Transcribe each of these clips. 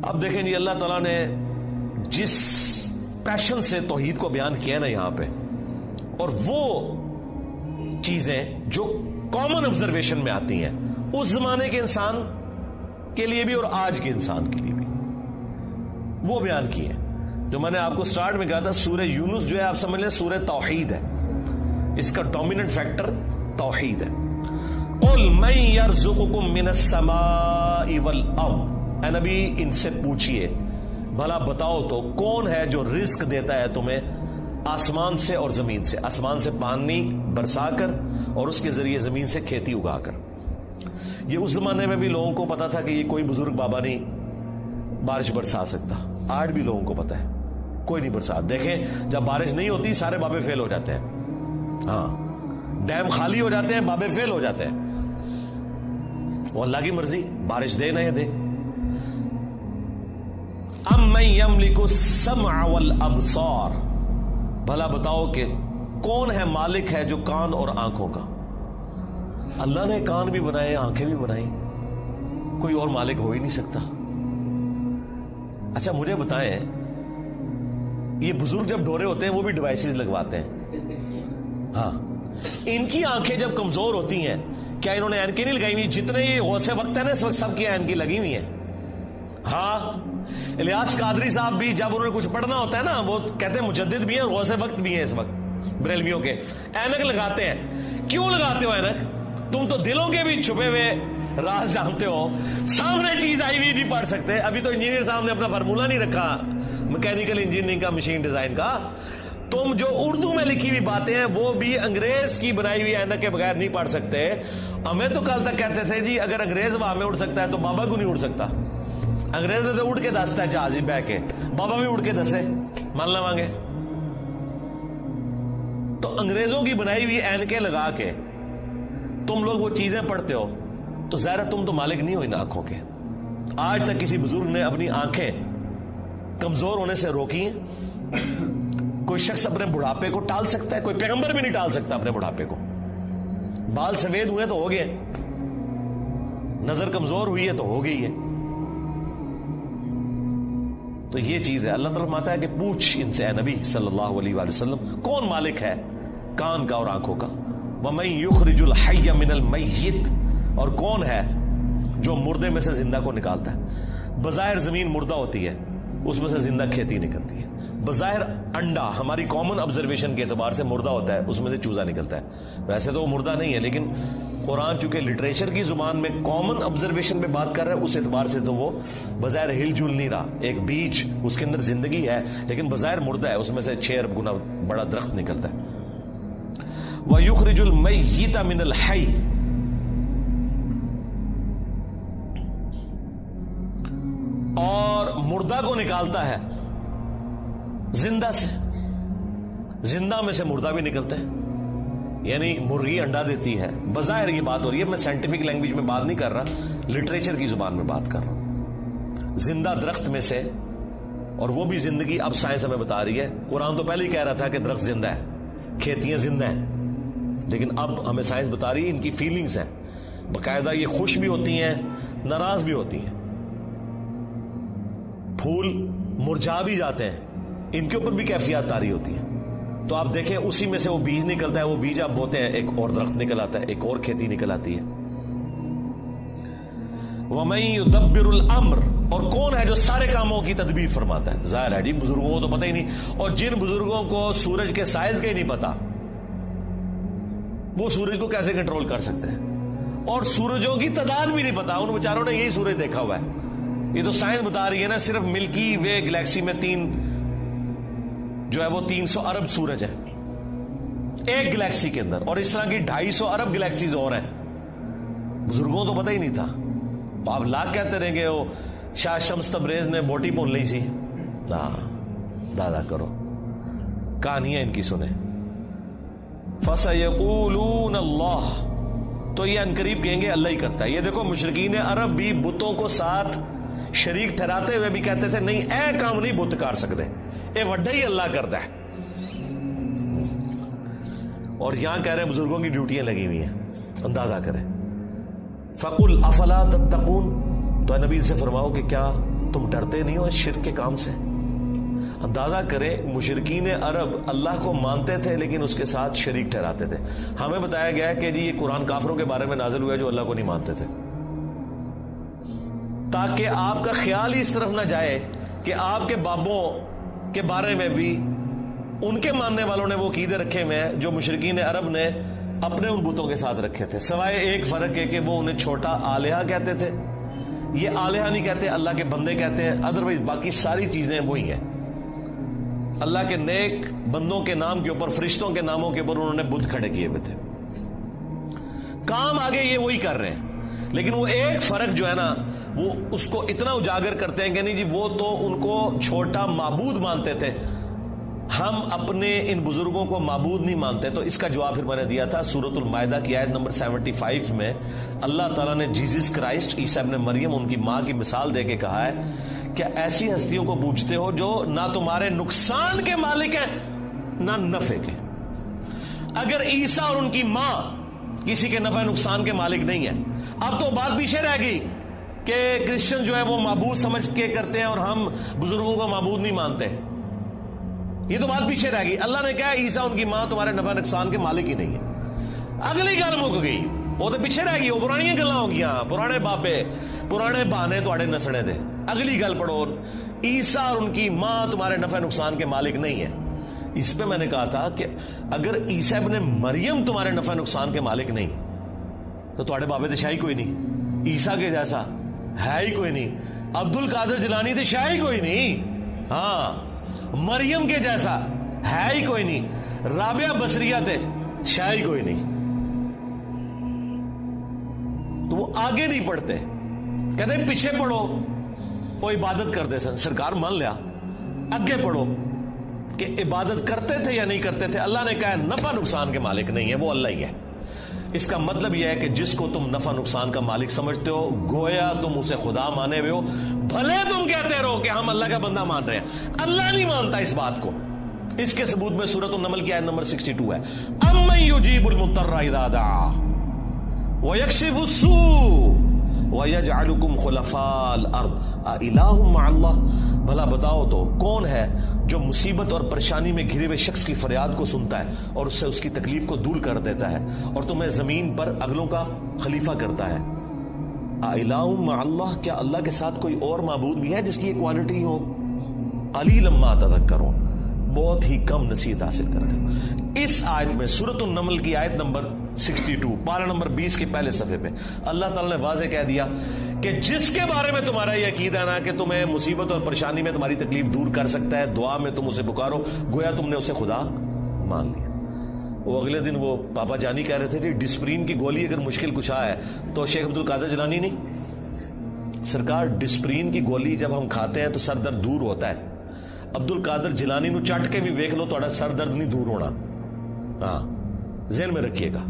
اب دیکھیں جی اللہ تعالیٰ نے جس پیشن سے توحید کو بیان کیا نا یہاں پہ، اور وہ چیزیں جو کامن آبزرویشن میں آتی ہیں اس زمانے کے انسان کے لیے بھی اور آج کے انسان کے لیے بھی، وہ بیان کی ہے. جو میں نے آپ کو سٹارٹ میں کہا تھا سورہ یونس جو ہے آپ سمجھ لیں سورہ توحید ہے، اس کا ڈومیننٹ فیکٹر توحید ہے. قل من یرزقکم من السماء والارض، اے نبی ان سے پوچھئے بھلا بتاؤ تو کون ہے جو رزق دیتا ہے تمہیں آسمان سے اور زمین سے، آسمان سے پانی برسا کر اور اس کے ذریعے زمین سے کھیتی اگا کر. یہ اس زمانے میں بھی لوگوں کو پتا تھا کہ یہ کوئی بزرگ بابا نہیں بارش برسا سکتا، آج بھی لوگوں کو پتا ہے کوئی نہیں برسا. دیکھیں جب بارش نہیں ہوتی سارے بابے فیل ہو جاتے ہیں، ہاں ڈیم خالی ہو جاتے ہیں، بابے فیل ہو جاتے ہیں. وہ اللہ کی مرضی بارش دے نہ دے. امن یملک السمع والابصار، بھلا بتاؤ کہ کون ہے مالک ہے جو کان اور آنکھوں کا. اللہ نے کان بھی بنائے آنکھیں بھی بنائی، کوئی اور مالک ہو ہی نہیں سکتا. اچھا مجھے بتائیں یہ بزرگ جب ڈھورے ہوتے ہیں وہ بھی ڈیوائسز لگواتے ہیں، ہاں ان کی آنکھیں جب کمزور ہوتی ہیں کیا انہوں نے اینکیں نہیں لگائی ہوئی؟ جتنے یہ غوث وقت ہے نا اس وقت سب کی اینکیں لگی ہوئی ہیں. ہاں الیاس قادری صاحب بھی جب انہوں نے کچھ پڑھنا ہوتا ہے نا وہ کہتے ہیں مجدد بھی ہیں اور غوث وقت بھی ہیں اس وقت بریلویوں کے، اینک لگاتے ہیں. کیوں لگاتے ہو اینک؟ تم تو دلوں کے بھی چھپے ہوئے راز جانتے ہو، سامنے چیز آئی ہوئی نہیں پڑھ سکتے. ابھی تو انجینئر صاحب نے اپنا فارمولہ نہیں رکھا میکینیکل انجینئرنگ کا، مشین ڈیزائن کا. تم جو اردو میں لکھی ہوئی باتیں ہیں وہ بھی انگریز کی بنائی ہوئی اینک کے بغیر نہیں پڑھ سکتے. ہمیں تو کل تک کہتے تھے جی اگر انگریز ہوا میں اڑ سکتا ہے تو بابا کو نہیں اڑ سکتا. انگریز تو اڑ کے دستا ہے جہاز بہ کے، بابا بھی اڑ کے دسے مان لو گے. تو انگریزوں کی بنائی ہوئی اینکیں لگا کے تم لوگ وہ چیزیں پڑھتے ہو تو ظاہر تم تو مالک نہیں ہو ان آنکھوں کے. آج تک کسی بزرگ نے اپنی آنکھیں کمزور ہونے سے روکی ہیں؟ کوئی شخص اپنے بڑھاپے کو ٹال سکتا ہے؟ کوئی پیغمبر بھی نہیں ٹال سکتا اپنے بڑھاپے کو. بال سفید ہوئے تو ہو گئے، نظر کمزور ہوئی ہے تو ہو گئی ہے. تو یہ چیز ہے. اللہ تعالیٰ فرماتا ہے کہ پوچھ ان سے اے نبی صلی اللہ علیہ وآلہ وسلم کون مالک ہے کان کا اور آنکھوں کا. وَمَن يُخْرِجُ الْحَيَّ مِنَ الْمَيِّتِ، اور کون ہے جو مردے میں سے زندہ کو نکالتا ہے. بظاہر زمین مردہ ہوتی ہے اس میں سے زندہ کھیتی نکلتی ہے. بظاہر انڈا ہماری کامن آبزرویشن کے اعتبار سے مردہ ہوتا ہے، اس میں سے چوزا نکلتا ہے. ویسے تو وہ مردہ نہیں ہے لیکن قرآن چونکہ لٹریچر کی زبان میں کامن آبزرویشن پہ بات کر رہا ہے اس اعتبار سے تو وہ بظاہر ہل جل نہیں رہا. ایک بیج اس کے اندر زندگی ہے لیکن بظاہر مردہ ہے، اس میں سے 6 ارب گنا بڑا درخت نکلتا ہے. وَيُخْرِجُ الْمَيِّتَ مِنَ الْحَيِّ، اور مردہ کو نکالتا ہے زندہ سے. زندہ میں سے مردہ بھی نکلتا ہے. یعنی مرغی انڈا دیتی ہے، بظاہر یہ بات ہو رہی ہے، میں سائنٹیفک لینگویج میں بات نہیں کر رہا، لٹریچر کی زبان میں بات کر رہا ہوں. زندہ درخت میں سے، اور وہ بھی زندگی اب سائنس ہمیں بتا رہی ہے. قرآن تو پہلے ہی کہہ رہا تھا کہ درخت زندہ ہے، کھیتیاں زندہ ہیں، لیکن اب ہمیں سائنس بتا رہی ہے ان کی فیلنگز ہیں. باقاعدہ یہ خوش بھی ہوتی ہیں ناراض بھی ہوتی ہیں. پھول مرجھا بھی جاتے ہیں، ان کے اوپر بھی کیفیات طاری ہوتی ہیں. تو آپ دیکھیں اسی میں سے وہ بیج نکلتا ہے، وہ بیج آپ بوتے ہیں ایک اور درخت نکل آتا ہے، ایک اور کھیتی نکل آتی ہے. وَمَن يُدَبِّرُ الْأَمْرَ، اور کون ہے جو سارے کاموں کی تدبیر فرماتا ہے. ظاہر ہے جی بزرگوں کو تو پتہ ہی نہیں، اور جن بزرگوں کو سورج کے سائز کا ہی نہیں پتا وہ سورج کو کیسے کنٹرول کر سکتے ہیں، اور سورجوں کی تعداد بھی نہیں پتا. ان بیچاروں نے یہی سورج دیکھا ہوا ہے. یہ تو سائنس بتا رہی ہے نا صرف ملکی وے گلیکسی میں جو ہے وہ 300 ارب سورج ہے ایک گلیکسی کے اندر، اور اس طرح کی 250 ارب گلیکسیز اور ہیں. بزرگوں تو پتہ ہی نہیں تھا. آپ لاکھ کہتے رہیں گے وہ شاہ شمس تبریز نے بوٹی بون لی سی. دادا کرو کہانیاں ان کی سنیں. فَسَيَقُولُونَ اللَّهُ، تو یہ انقریب کہیں گے اللہ ہی کرتا ہے. یہ دیکھو مشرکین عرب بھی بتوں کو ساتھ شریک ٹھہراتے ہوئے بھی کہتے تھے نہیں اے کام نہیں بت کر سکتے، اے وڈا ہی اللہ کرتا ہے. اور یہاں کہہ رہے ہیں بزرگوں کی ڈیوٹیاں لگی ہوئی ہیں. اندازہ کریں. فَقُلْ أَفَلَا تَتَّقُونَ، تو اے نبی سے فرماؤ کہ کیا تم ڈرتے نہیں ہو اس شرک کے کام سے؟ اندازہ کریں مشرکین عرب اللہ کو مانتے تھے لیکن اس کے ساتھ شریک ٹھہراتے تھے. ہمیں بتایا گیا ہے کہ جی یہ قرآن کافروں کے بارے میں نازل ہوا ہے جو اللہ کو نہیں مانتے تھے، تاکہ آپ کا خیال ہی اس طرف نہ جائے کہ آپ کے بابوں کے بارے میں بھی ان کے ماننے والوں نے وہ عقیدے رکھے ہوئے ہیں جو مشرکین عرب نے اپنے ان بتوں کے ساتھ رکھے تھے، سوائے ایک فرق ہے کہ وہ انہیں چھوٹا آلیہ کہتے تھے. یہ آلیہ نہیں کہتے، اللہ کے بندے کہتے ہیں. ادروائز باقی ساری چیزیں وہی ہیں. اللہ کے نیک بندوں کے نام کے اوپر، فرشتوں کے ناموں کے اوپر انہوں نے بت کھڑے کیے ہوئے تھے. کام آگے یہ وہی کر رہے ہیں، لیکن وہ ایک فرق جو ہے نا وہ اس کو اتنا اجاگر کرتے ہیں کہ نہیں جی وہ تو ان کو چھوٹا معبود مانتے تھے، ہم اپنے ان بزرگوں کو معبود نہیں مانتے. تو اس کا جواب پھر میں نے دیا تھا سورۃ المائدہ کی آیت نمبر 75 میں. اللہ تعالیٰ نے جیزس کرائسٹ عیسیٰ ابن مریم ان کی ماں کی مثال دے کے کہا ہے کہ ایسی ہستیوں کو پوجتے ہو جو نہ تمہارے نقصان کے مالک ہیں نہ نفع کے. اگر عیسیٰ اور ان کی ماں کسی کے نفع نقصان کے مالک نہیں ہیں، اب تو بات پیچھے رہ گئی کہ کرسچن جو ہے وہ معبود سمجھ کے کرتے ہیں اور ہم بزرگوں کو معبود نہیں مانتے. یہ تو بات پیچھے رہ گئی. اللہ نے کہا عیسیٰ ان کی ماں تمہارے نفع نقصان کے مالک ہی نہیں ہے. اگلی گل مک گئی، وہ تو پیچھے رہ گئی، وہ پرانی گلاں ہو گیا، پرانے بابے پرانے بہانے تواڈے نسنے دے. اگلی گل پڑھو، عیسیٰ اور ان کی ماں تمہارے نفع نقصان کے مالک نہیں ہے. اس پہ میں نے کہا تھا کہ اگر عیسیٰ ابن مریم تمہارے نفع نقصان کے مالک نہیں تو تواڈے بابے تے شاہی کوئی نہیں، عیسیٰ کے جیسا ہے ہی کوئی نہیں، عبد القادر جیلانی تے شاہی کوئی نہیں، ہاں مریم کے جیسا ہے ہی کوئی نہیں، رابعہ بصریہ تے شاہی کوئی نہیں. تو وہ آگے نہیں پڑھتے، کہتے پیچھے پڑھو. وہ عبادت کرتے سن، سرکار مان لیا. اگے پڑھو کہ عبادت کرتے تھے یا نہیں کرتے تھے. اللہ نے کہا نفع نقصان کے مالک نہیں ہے، وہ اللہ ہی ہے. اس کا مطلب یہ ہے کہ جس کو تم نفع نقصان کا مالک سمجھتے ہو گویا تم اسے خدا مانے ہوئے ہو، بھلے تم کہتے رہو کہ ہم اللہ کا بندہ مان رہے ہیں. اللہ نہیں مانتا اس بات کو. اس کے ثبوت میں سورۃ النمل کی آیت نمبر 62 ہے. امن یجیب المضطر اذا دعا ویکشف السوء وَيَجْعَلُكُمْ خُلَفَاءَ الْأَرْضِ أَإِلَٰهٌ مَّعَ اللَّهِ. بھلا بتاؤ تو کون ہے جو مصیبت اور پریشانی میں گھرے ہوئے شخص کی فریاد کو سنتا ہے اور اس سے اس کی تکلیف کو دور کر دیتا ہے اور تمہیں زمین پر اگلوں کا خلیفہ کرتا ہے. أَإِلَٰهٌ مَّعَ اللَّهِ. کیا اللہ کے ساتھ کوئی اور معبود بھی ہے جس کی یہ کوالٹی ہو؟ قَلِيلًا مَّا تَذَكَّرُونَ. بہت ہی کم نصیحت حاصل کرتے ہیں. اس آیت میں سورۃ النمل کی آیت نمبر 62 پارہ نمبر 20 کے پہلے صفحے پہ اللہ تعالیٰ نے واضح کہہ دیا کہ جس کے بارے میں تمہارا یہ عقیدہ نا کہ تمہیں مصیبت اور پریشانی میں تمہاری تکلیف دور کر سکتا ہے، دعا میں تم اسے پکارو گویا تم نے اسے خدا مان لیا. وہ اگلے دن وہ پاپا جانی کہہ رہے تھے کہ ڈسپرین کی گولی اگر مشکل کشا ہے تو شیخ عبد القادر جیلانی نہیں. سرکار ڈسپرین کی گولی جب ہم کھاتے ہیں تو سر درد دور ہوتا ہے. عبد القادر جیلانی نو چٹ کے بھی ویکھ لو تھوڑا سر درد نہیں دور ہونا. ہاں ذہن میں رکھیے گا.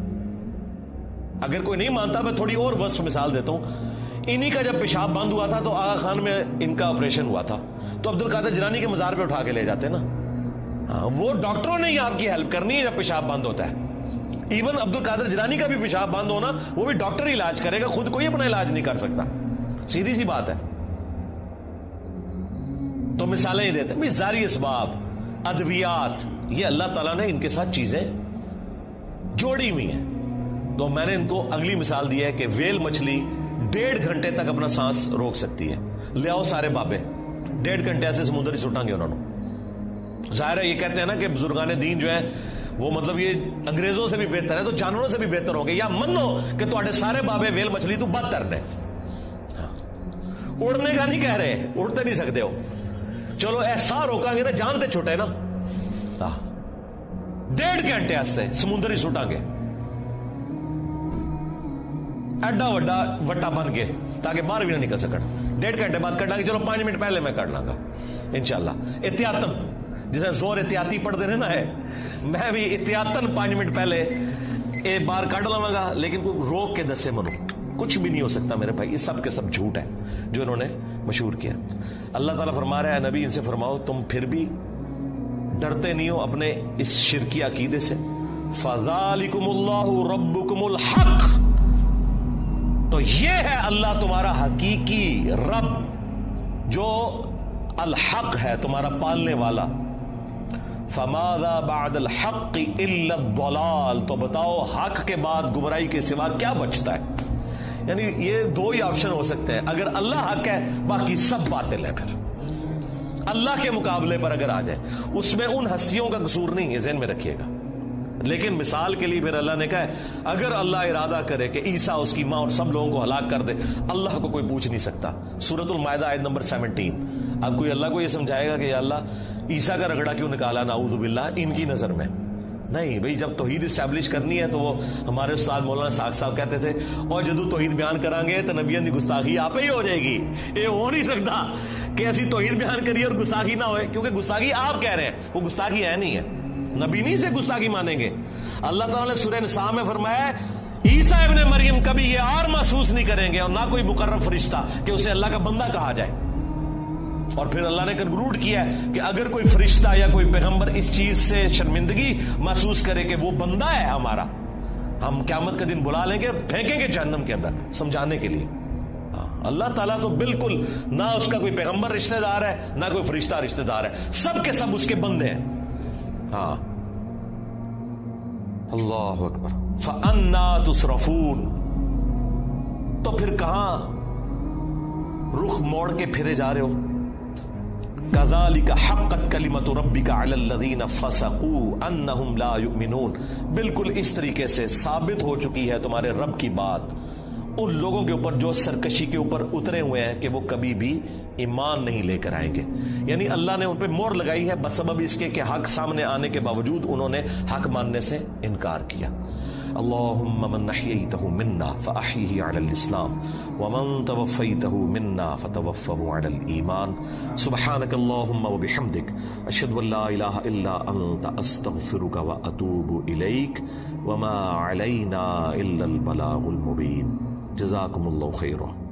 اگر کوئی نہیں مانتا میں تھوڑی اور وسط مثال دیتا ہوں. انہی کا جب پیشاب بند ہوا تھا تو آغا خان میں ان کا آپریشن ہوا تھا تو عبد القادر جیلانی کے مزار پہ اٹھا کے لے جاتے نا. ہاں وہ ڈاکٹروں نے ہی آپ کی ہیلپ کرنی ہے جب پیشاب بند ہوتا ہے. ایون عبد القادر جیلانی کا بھی پیشاب بند ہونا وہ بھی ڈاکٹر ہی علاج کرے گا، خود کوئی اپنا علاج نہیں کر سکتا. سیدھی سی بات ہے. تو مثالیں ہی دیتے ہیں ظاہری اسباب، ادویات، یہ اللہ تعالیٰ نے ان کے ساتھ چیزیں جوڑی ہوئی ہیں. تو میں نے ان کو اگلی مثال دی ہے کہ ویل مچھلی 1.5 گھنٹے تک اپنا سانس روک سکتی ہے. لے آؤ سارے بابے 1.5 گھنٹے ایسے سمندر ہی سٹاں گے انہوں نے. ظاہر ہے یہ کہتے ہیں نا کہ بزرگان دین جو ہے وہ مطلب یہ انگریزوں سے بھی بہتر ہے تو جانوروں سے بھی بہتر ہوں گے، یا منو کہ تواڈے سارے بابے ویل مچھلی تو بدتر نے. اڑنے کا نہیں کہہ رہے، اڑتے نہیں سکتے ہو، چلو ایسا روکا گے نا جان تے چھوٹے نا. 1.5 گھنٹے ایسے سمندر ہی سٹاں گے ایڈا وڈا وٹا بن کے تاکہ باہر بھی نہ نکل سکن. 1.5 گھنٹے بعد کٹا گے، چلو 5 منٹ پہلے میں کر لاں گا انشاءاللہ. احتیاطن جسے زور احتیاطی پڑھ دینے نا ہے، میں بھی احتیاطن 5 منٹ پہلے ایک بار کٹ لواں گا، لیکن کوئی روک کے دسے منو کچھ بھی نہیں ہو سکتا میرے بھائی. یہ سب کے سب جھوٹ ہے جو انہوں نے مشہور کیا. اللہ تعالیٰ فرما رہا ہے نبی ان سے فرماؤ تم پھر بھی ڈرتے نہیں ہو اپنے اس شرکی عقیدے سے. فَذَلِكُمُ اللَّهُ رَبُّكُمُ الْحَقُّ. تو یہ ہے اللہ تمہارا حقیقی رب جو الحق ہے تمہارا پالنے والا، فماذا بعد الحق الا الضلال، تو بتاؤ حق کے بعد گمراہی کے سوا کیا بچتا ہے؟ یعنی یہ دو ہی آپشن ہو سکتے ہیں، اگر اللہ حق ہے باقی سب باطل ہے، پھر اللہ کے مقابلے پر اگر آ جائے اس میں ان ہستیوں کا قصور نہیں ہے، ذہن میں رکھیے گا۔ لیکن مثال کے لیے پھر اللہ نے کہا ہے اگر اللہ ارادہ کرے کہ عیسیٰ اس کی ماں اور سب لوگوں کو ہلاک کر دے، اللہ کو کوئی پوچھ نہیں سکتا۔ سورۃ المائدہ آیت نمبر 17۔ اب کوئی اللہ کو یہ سمجھائے گا کہ یا اللہ عیسیٰ کا رگڑا کیوں نکالا نعوذ باللہ ان کی نظر میں؟ نہیں بھئی، جب توحید اسٹیبلش کرنی ہے تو وہ ہمارے استاد مولانا ساق صاحب کہتے تھے اور جدو توحید بیان کریں گے تو نبیوں کی گستاخی آپ ہی ہو جائے گی۔ یہ ہو نہیں سکتا کہ ایسی توحید بیان کریے اور گستاخی نہ ہوئے، کیونکہ گستاخی آپ کہہ رہے ہیں، وہ گستاخی ہے نہیں ہے، نبی نہیں سے گستاخی مانیں گے۔ اللہ تعالیٰ نے سورہ نساء میں فرمایا عیسیٰ ابن مریم کبھی یہ اور محسوس نہیں کریں گے اور نہ کوئی مقرب فرشتہ کہ اسے اللہ کا بندہ کہا جائے۔ اور پھر اللہ نے کنکلوڈ کیا ہے کہ اگر کوئی فرشتہ یا کوئی پیغمبر اس چیز سے شرمندگی محسوس کرے کہ وہ بندہ ہے ہمارا، ہم قیامت کا دن بلا لیں گے، پھینکیں گے جہنم کے اندر سمجھانے کے لیے۔ اللہ تعالیٰ تو بالکل نہ اس کا کوئی پیغمبر رشتہ دار ہے نہ کوئی فرشتہ رشتہ دار ہے، سب کے سب اس کے بندے ہیں۔ ہاں، اللہ اکبر۔ فَأَنَّا تُصْرَفُونَ، تو پھر کہاں رخ موڑ کے پھرے جا رہے ہو؟ كَذَلِكَ حَقَّتْ كَلِمَةُ رَبِّكَ عَلَى الَّذِينَ فَسَقُوا أَنَّهُمْ لَا يُؤْمِنُونَ، بالکل اس طریقے سے ثابت ہو چکی ہے تمہارے رب کی بات ان لوگوں کے اوپر جو سرکشی کے اوپر اترے ہوئے ہیں کہ وہ کبھی بھی ایمان نہیں لے کر آئیں گے۔ یعنی اللہ نے ان پہ مہر لگائی ہے بسبب اس کے کہ حق سامنے آنے کے باوجود انہوں نے حق ماننے سے انکار کیا۔ اللہم من احییتہ منا فاحیہ علی الاسلام ومن توفیتہ منا فتوفہ علی الایمان۔ سبحانک اللہم وبحمدک اشہد ان لا الہ الا انت استغفرک واتوب الیک وما علینا الا البلاغ المبین۔ جزاکم اللہ خیرا۔